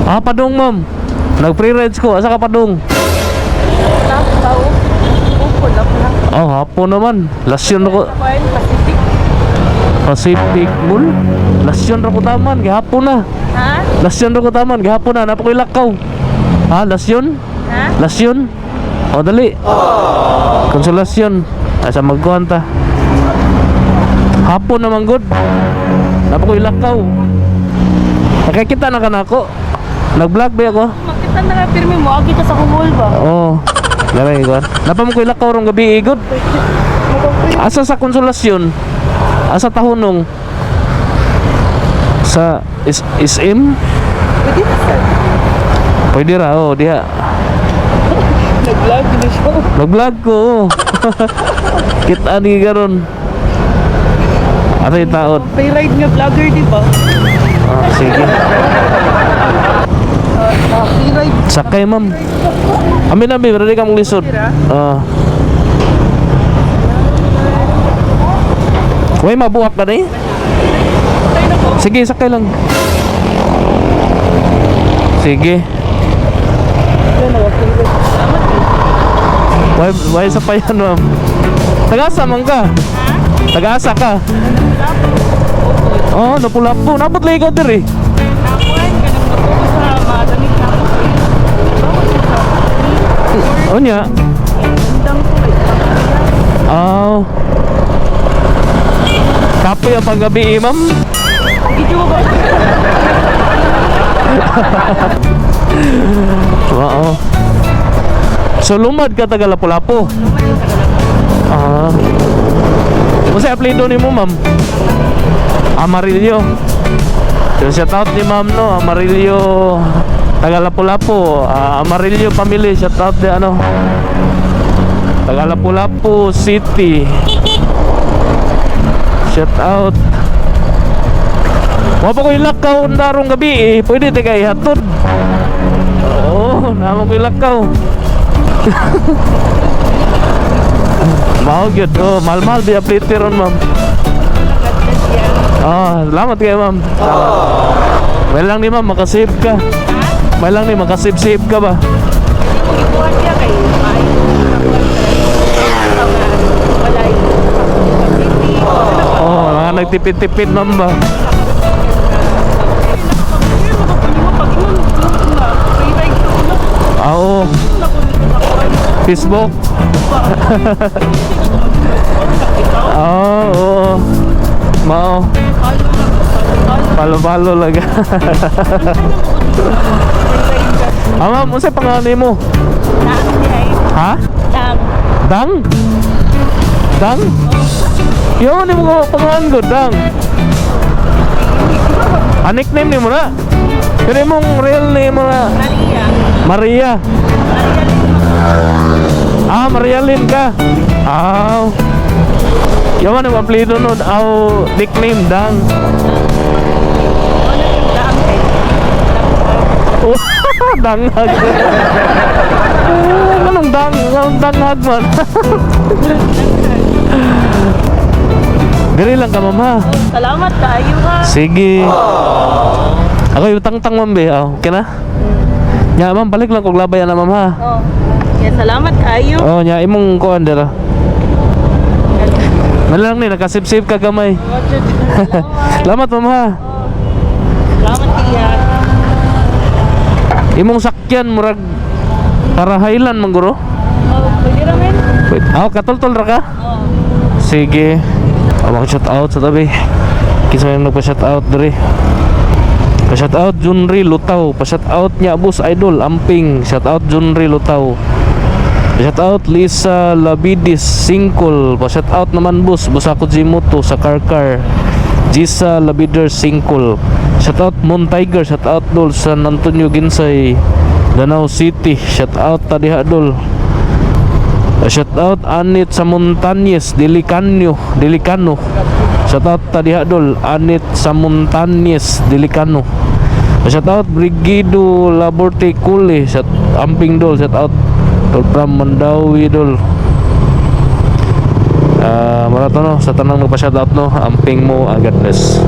Ah, Padong ma'am. Nag-pre-rides ko. Asa ka Padong? Tao. Upod ako lang. Oh, hapon naman. Lasyon ako. Pacific. Pacific Mall. Lasyon ra ko taman. Gihapon na. Ha? Lasyon ra ko taman. Gihapon na. Napakoy lakaw. Ha? Lasyon? Ha? Lasyon? O, dali. Konsolasyon. Asa magkuhan ta. Hapon naman good. Napakoy lakaw. Nakikita na ka na ako. Nag-vlog ba ako? Makita na nga pirmi mo. Agi ka sa kumol ba? Oo. Lamay ko. Napamoy lakaw rong gabi igod. Asa sa konsolasyon? Asa tahunong? Sa SM? Pwede na sir. Pwede ra, oh, diha. Nag-vlog na siya. Nag-vlog ko. Kita ni garon. Atay taot. Pay-ride nga vlogger, di ba? Ah, sige. Pay-ride. Sakay, ma'am. Amin, ready ka mong lisod. Ah. Uy, mabuhat ka na eh. Sige, sakay lang. Sige. Why sa pa yan, ma'am? Tagasa man ka? Tagasa ka? Oh, napulapo. Napot lang ikaw dir eh. Nakuhan ka ng matuto sa madamit na ako. O niya? Undang ko eh. Oh. Kapoy ang panggabi eh, ma'am. Video ba? Oo. So lumad ka taga Lapu-Lapu. Ah. Kasi apelido ni mo, ma'am? Amarillo. So shout out ni ma'am, no, Amarillo taga Lapu-Lapu. Amarillo family, shout out di ano. Taga Lapu-Lapu City. Shout out. Wapa ko ilakaw darong gabi eh. Pwede di kay hatod. Oo, naman ko ilakaw. Mau gyud. Oh, mahal-mahal biya plate ron, ma'am. Oh, salamat kayo, ma'am. May lang ni ma'am, makasave ka. May lang ni makasave-save ka ba? Ibuhat niya kay Oh, mga nagtipid-tipid, ma'am ba? Oo. Facebook. Oo. Mao. Palo-palo laga. Ma'am, unsay pangalan mo? Ha? Dang? Dang? Yo, ni mo pangalan ko, Dang. Nickname ni mo na? Pero mong real name mo na? Maria. Ah, Maria Lynn ka. Ah. Yaman ang apelido nun. Nickname Dang. Oh, Danghag. Anong Danghag man? Diri lang ka, mama. Salamat kayo ha. Sige. Ako yung tang-tang, ma'am, be. Okay na? Nya, ma'am, balik lang kung labayan na, ma'am, ha? Oh. Yan, salamat kayo. Oh, nya, imong kuhan dira. Nalang ni, nakasip-sip ka gamay. Salamat, ma'am, ha? Salamat kaya. Imong sakyan, murag para Highland, mangguro? Oh, pwede ramen? Wait, katol-tol ra ka? Oh. Sige. Shout out sa tabi. Kisa yung nagpa-shout out diri. Pa-shout out Junri Lutaw. Pa-shout out niya Bus Idol Amping. Shout out Junri Lutaw. Pa-shout out Lisa Labidis Singkol. Pa-shout out naman Bus Busako Jimoto sa Karkar. Jisa Labider Singkol. Shout out Moon Tiger. Shout out dol San Antonio Ginsay, Danau City. Shout out tadiha dol. Shout out Anit sa Montañes Delicano. Shout out tadiha dol Anit sa Montañes Delicano. Shout out Brigido Laborte Kule. Shout Amping dol. Shout out dol from Mandawi dol. Maraton no sa tanang nagpa-shout out no. Amping mo, God bless.